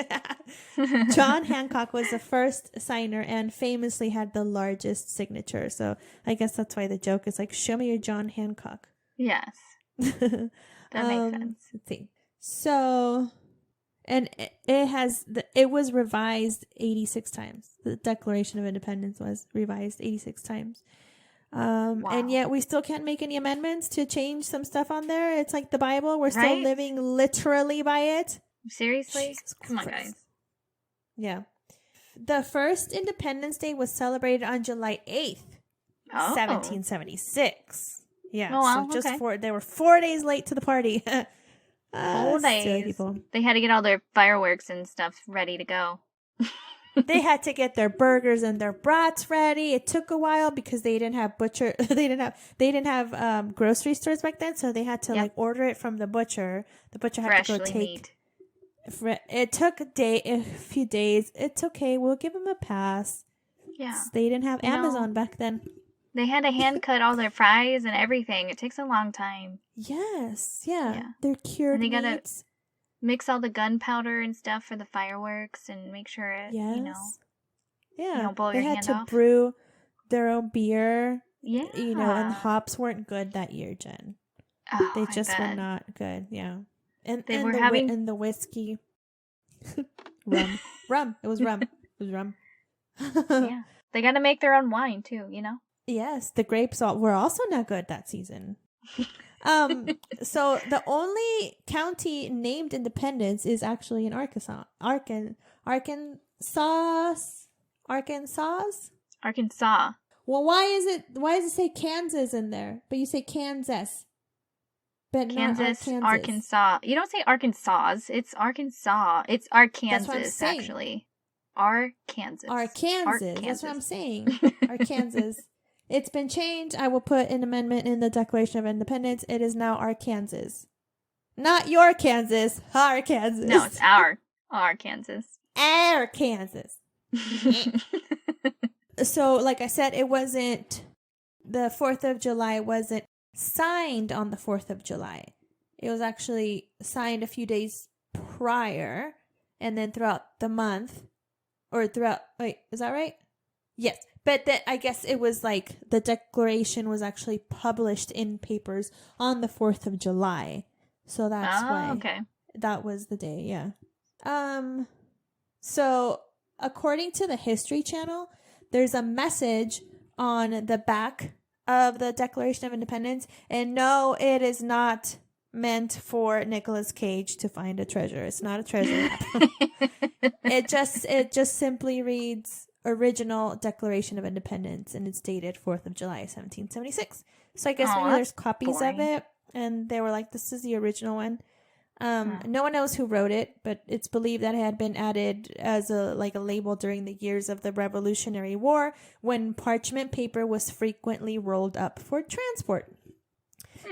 John Hancock was the first signer and famously had the largest signature. So I guess that's why the joke is like, show me your John Hancock. Yes. That makes sense. Let's see. So And it was revised 86 times. The Declaration of Independence was revised 86 times. Wow. And yet we still can't make any amendments to change some stuff on there. It's like the Bible. We're still Right? living literally by it. Seriously? Jesus Come on, Christ. guys. Yeah. The first Independence Day was celebrated on July 8th, 1776. Yeah. Oh, wow, so just okay. they were 4 days late to the party. 4 silly days. people. They had to get all their fireworks and stuff ready to go. They had to get their burgers and their brats ready. It took a while because they didn't have they didn't have grocery stores back then, so they had to like order it from the butcher. The butcher had to go take meat. It took a few days. It's okay. We'll give them a pass. Yeah. They didn't have Amazon back then. They had to hand cut all their fries and everything. It takes a long time. Yes. Yeah. They're cured and they meats. gotta mix all the gunpowder and stuff for the fireworks and make sure it, Yeah. you don't blow they your had hand to off. brew their own beer. Yeah. And the hops weren't good that year, Jen. Oh, They just were not good. Yeah. And the whiskey. rum. It was rum. Yeah. They got to make their own wine too, Yes, the grapes were also not good that season. So the only county named Independence is actually in Arkansas. Arkansas. Well, why does it say Kansas in there? But you say Kansas. But Kansas, not Arkansas. You don't say Arkansas. It's Arkansas. It's Arkansas, actually. Arkansas. That's what I'm saying. Arkansas. It's been changed. I will put an amendment in the Declaration of Independence. It is now Arkansas. Not your Kansas. Our Kansas. No, it's our Kansas. Our Kansas. So, like I said, it wasn't... The 4th of July wasn't signed on the 4th of July. It was actually signed a few days prior, and then throughout the month, wait, is that right? Yes. But I guess it was like the declaration was actually published in papers on the 4th of July. So that's why that was the day, yeah. So according to the History Channel, there's a message on the back of the Declaration of Independence, and no, it is not meant for Nicolas Cage to find a treasure. It's not a treasure map. It just simply reads Original Declaration of Independence, and it's dated 4th of July, 1776. So I guess maybe there's copies of it, and they were like, this is the original one. No one knows who wrote it, but it's believed that it had been added as a label during the years of the Revolutionary War, when parchment paper was frequently rolled up for transport.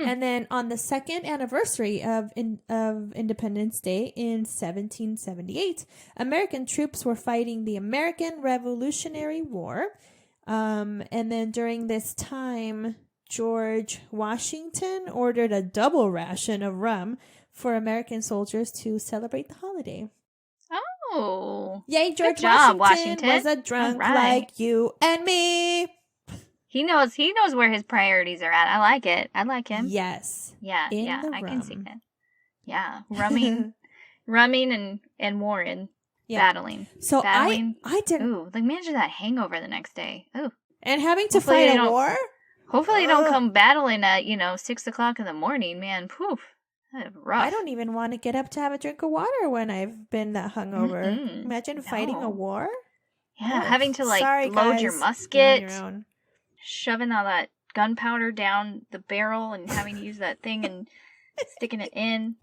And then on the second anniversary of Independence Day in 1778, American troops were fighting the American Revolutionary War. And then during this time, George Washington ordered a double ration of rum for American soldiers to celebrate the holiday. Oh. Yay, George Good job, Washington was a drunk like you and me. He knows where his priorities are at. I like it. I like him. Yes. Yeah, I can see that. Yeah, rumming and Warren battling. So battling. I didn't. Ooh, like imagine that hangover the next day. Ooh. And having to fight a war? Hopefully they don't come battling at, 6 o'clock in the morning, man. Poof. That's rough. I don't even want to get up to have a drink of water when I've been that hungover. Mm-mm. Imagine fighting a war? Yeah, having to load guys, your musket. You're on your own. Shoving all that gunpowder down the barrel and having to use that thing and sticking it in.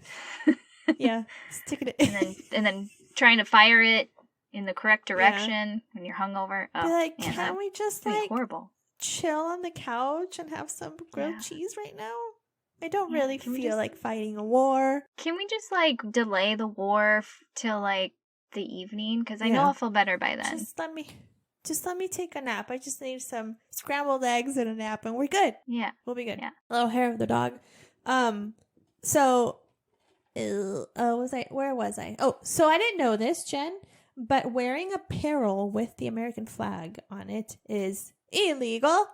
Yeah, sticking it in. And then trying to fire it in the correct direction when you're hungover. Oh, be like, can we just horrible. Chill on the couch and have some grilled cheese right now? I don't really feel like fighting a war. Can we just delay the war till the evening? Because I know I'll feel better by then. Just let me take a nap. I just need some scrambled eggs and a nap, and we're good. Yeah. We'll be good. Yeah. Little hair of the dog. So, where was I? Oh, so I didn't know this, Jen, but wearing apparel with the American flag on it is illegal.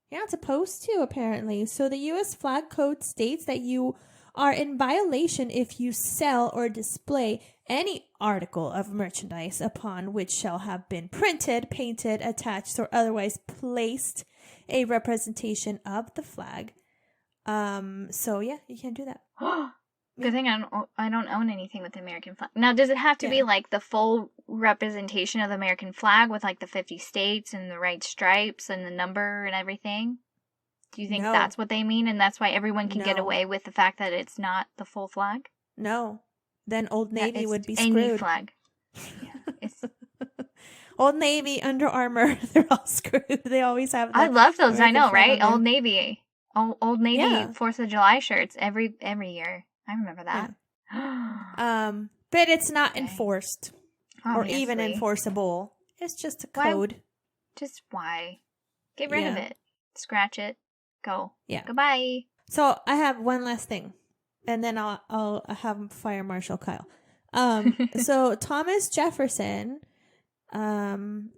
You're not supposed to, apparently. So the U.S. flag code states that you are in violation if you sell or display any article of merchandise upon which shall have been printed, painted, attached, or otherwise placed a representation of the flag. So yeah, you can't do that. Good thing I don't own anything with the American flag. Now, does it have to be like the full representation of the American flag with like the 50 states and the right stripes and the number and everything? Do you think that's what they mean, and that's why everyone can get away with the fact that it's not the full flag? No. Then Old Navy would be any screwed. flag. Yeah, it's Old Navy, Under Armour, they're all screwed. They always have. I love those. American I know, flag right? on Old Navy, Old Navy 4th of July shirts every year. I remember that. Yeah. But it's not enforced or Obviously. even enforceable. It's just a code. Just why? Get rid of it. Scratch it. Go. Yeah. Goodbye. So I have one last thing, and then I'll have Fire Marshal Kyle. So Thomas Jefferson, and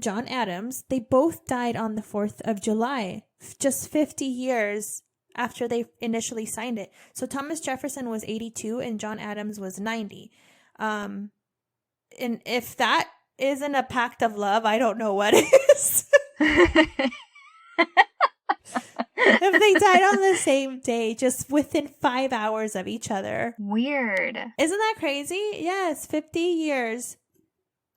John Adams, they both died on the 4th of July, just 50 years after they initially signed it. So Thomas Jefferson was 82 and John Adams was 90. And if that isn't a pact of love, I don't know what is. If they died on the same day, just within 5 hours of each other. Weird. Isn't that crazy? Yes, 50 years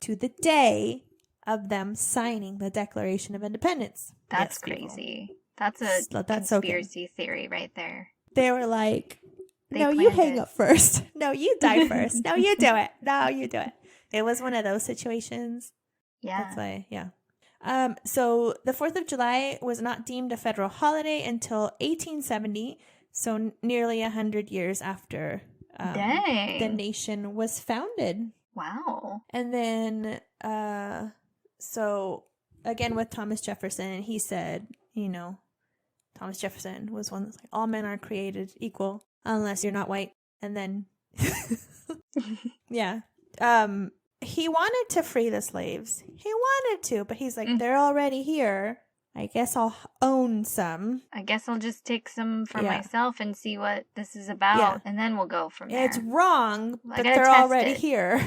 to the day of them signing the Declaration of Independence. That's crazy. That's a conspiracy theory right there. They were like, no, you hang up first. No, you die first. No, you do it. No, you do it. It was one of those situations. Yeah. That's why, yeah. So the 4th of July was not deemed a federal holiday until 1870, so nearly 100 years after the nation was founded. Wow. And then, so again with Thomas Jefferson, he said, Thomas Jefferson was one that's like, all men are created equal unless you're not white. And then, yeah. He wanted to free the slaves. He wanted to, but he's like, they're already here. I guess I'll own some. I guess I'll just take some for myself and see what this is about, and then we'll go from there. It's wrong, but they're already here.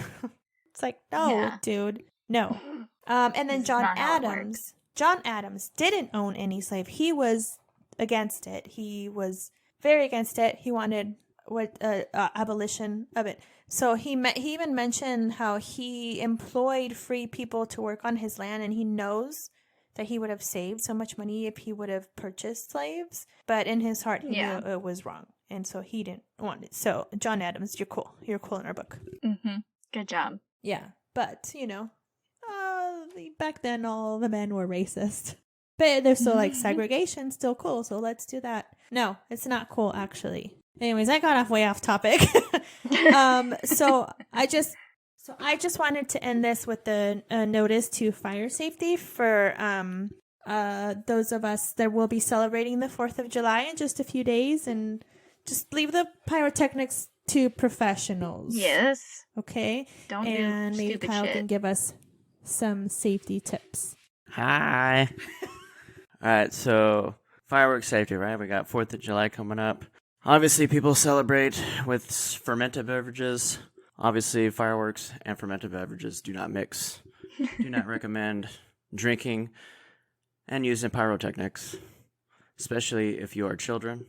It's like, no, dude, no. And then John Adams didn't own any slave. He was against it. He was very against it. He wanted abolition of it. So he even mentioned how he employed free people to work on his land, and he knows that he would have saved so much money if he would have purchased slaves. But in his heart, he knew it was wrong, and so he didn't want it. So John Adams, you're cool. You're cool in our book. Mm-hmm. Good job. Yeah, but back then all the men were racist. But there's still like segregation, still cool. So let's do that. No, it's not cool actually. Anyways, I got way off topic. So I just wanted to end this with a notice to fire safety for those of us that will be celebrating the 4th of July in just a few days, and just leave the pyrotechnics to professionals. Yes. Okay. Don't and do maybe stupid Kyle shit. can give us some safety tips. Hi. All right, so fireworks safety, right? We got 4th of July coming up. Obviously, people celebrate with fermented beverages. Obviously, fireworks and fermented beverages do not mix. Do not recommend drinking and using pyrotechnics, especially if you are children.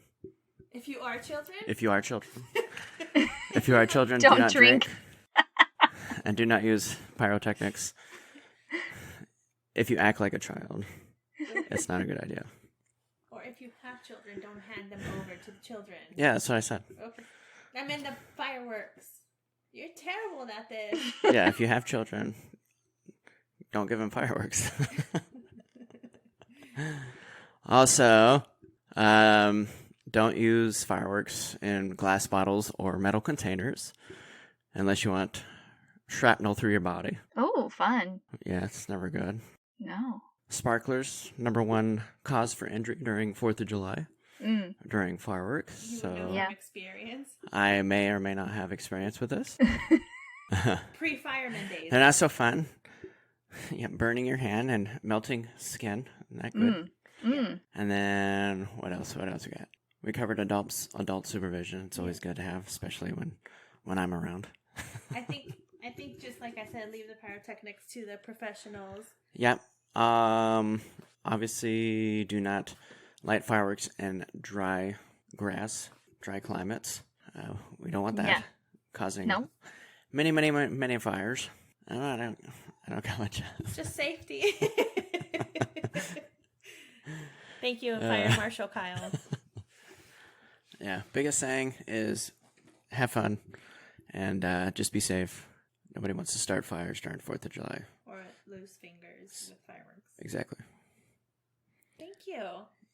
If you are children? If you are children. If you are children, Don't do not drink. And do not use pyrotechnics. If you act like a child, it's not a good idea. Or if you have children, don't hand them over to the children. Yeah, that's what I said. Okay. I'm in the fireworks. You're terrible at this. Yeah, if you have children, don't give them fireworks. Also, don't use fireworks in glass bottles or metal containers unless you want shrapnel through your body. Oh, fun. Yeah, it's never good. No. Sparklers, number one cause for injury during 4th of July. During fireworks. You So know from experience. I may or may not have experience with this. Pre-fireman days. They're not so fun. Yeah, burning your hand and melting skin. Not good. And then what else? What else we got? We covered adult supervision. It's always good to have, especially when I'm around. I think just like I said, leave the pyrotechnics to the professionals. Yep. Obviously, do not light fireworks in dry grass, dry climates. We don't want that causing many fires. I don't got much. Just safety. Thank you, Fire Marshal Kyle. Yeah, biggest saying is have fun and just be safe. Nobody wants to start fires during 4th of July. Or lose fingers with fireworks. Exactly. Thank you.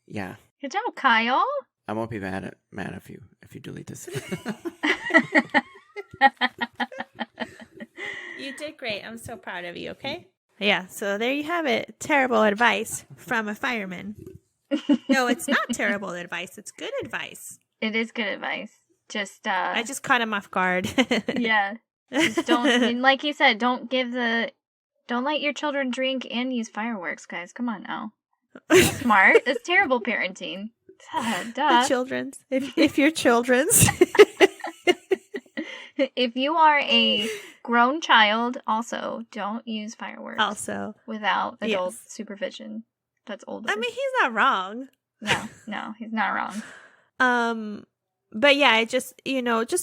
Yeah. Good job, Kyle. I won't be mad if you delete this. You did great. I'm so proud of you, okay? Yeah, so there you have it. Terrible advice from a fireman. No, it's not terrible advice. It's good advice. It is good advice. Just I just caught him off guard. Yeah. Just don't, like you said, don't let your children drink and use fireworks, guys. Come on now. That's smart. That's terrible parenting. Duh. The children's. If you're children's. If you are a grown child, also don't use fireworks. Also. Without adult supervision. That's older. I mean, he's not wrong. No, he's not wrong. But yeah, just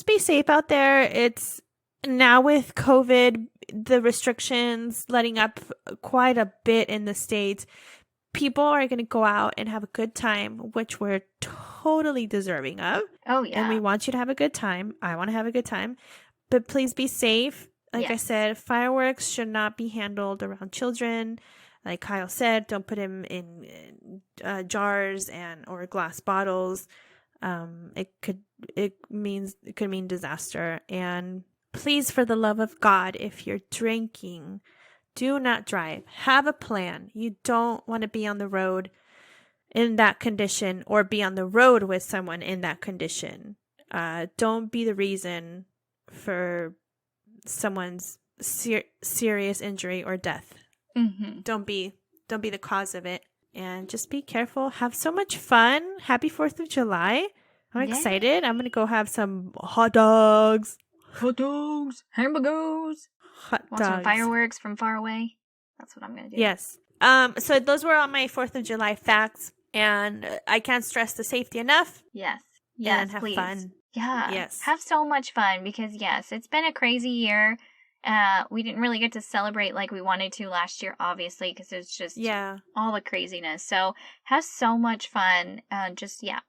be safe out there. It's now with COVID, the restrictions letting up quite a bit in the States. People are going to go out and have a good time, which we're totally deserving of. Oh, yeah. And we want you to have a good time. I want to have a good time. But please be safe. Like I said, fireworks should not be handled around children. Like Kyle said, don't put them in jars or glass bottles. It could mean disaster. And please, for the love of God, if you're drinking, do not drive. Have a plan. You don't want to be on the road in that condition or be on the road with someone in that condition. Don't be the reason for someone's serious injury or death. Mm-hmm. Don't be the cause of it. And just be careful. Have so much fun. Happy 4th of July. I'm excited. I'm going to go have some hot dogs. Hamburgers. Hot Want dogs. some fireworks from far away? That's what I'm going to do. Yes. So those were all my 4th of July facts. And I can't stress the safety enough. Yes. And have please. fun. Yeah. Yes. Have so much fun because, yes, it's been a crazy year. We didn't really get to celebrate like we wanted to last year, obviously, because it's just all the craziness. So have so much fun.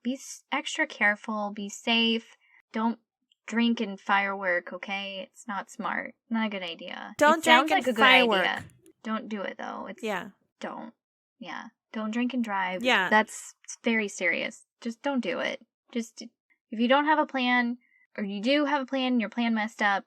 Be extra careful. Be safe. Don't drink and firework, okay? It's not smart. Not a good idea. Don't drink and firework. Idea. Don't do it, though. Don't. Yeah. Don't drink and drive. Yeah. That's very serious. Just don't do it. Just, if you don't have a plan, or you do have a plan and your plan messed up,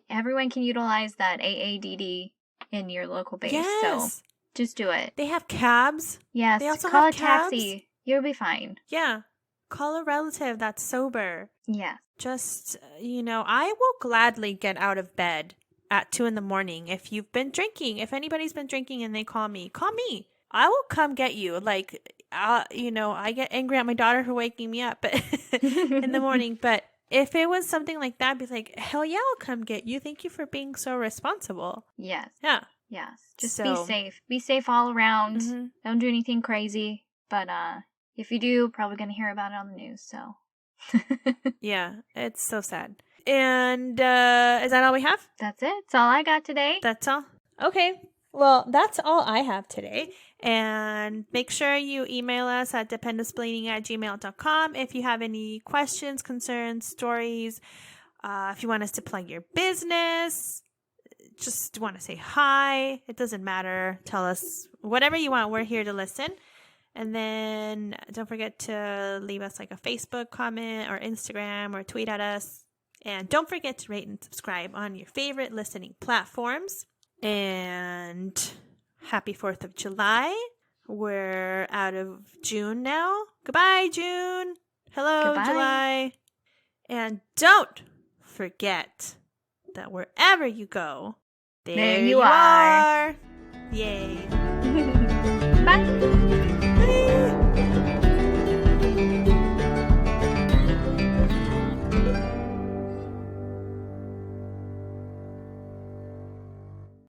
everyone can utilize that AADD in your local base. Yes. So just do it. They have cabs. Yes. They also call have a taxi. You'll be fine. Yeah. Call a relative that's sober. Yeah. Just, I will gladly get out of bed at 2 a.m. if you've been drinking. If anybody's been drinking and they call me. I will come get you. Like, I get angry at my daughter for waking me up in the morning. But if it was something like that, I'd be like, hell yeah, I'll come get you. Thank you for being so responsible. Yes. Yeah. Yes. Just be safe. Be safe all around. Mm-hmm. Don't do anything crazy. But if you do, probably going to hear about it on the news. So. Yeah. It's so sad. And is that all we have? That's it. That's all I got today. That's all? Okay. Well, that's all I have today. And make sure you email us at DependaSplaining@gmail.com if you have any questions, concerns, stories. If you want us to plug your business, just want to say hi. It doesn't matter. Tell us whatever you want. We're here to listen. And then don't forget to leave us like a Facebook comment or Instagram or tweet at us. And don't forget to rate and subscribe on your favorite listening platforms. And happy 4th of July. We're out of June now. Goodbye, June. Hello, Goodbye. July. And don't forget that wherever you go, there you are. Yay.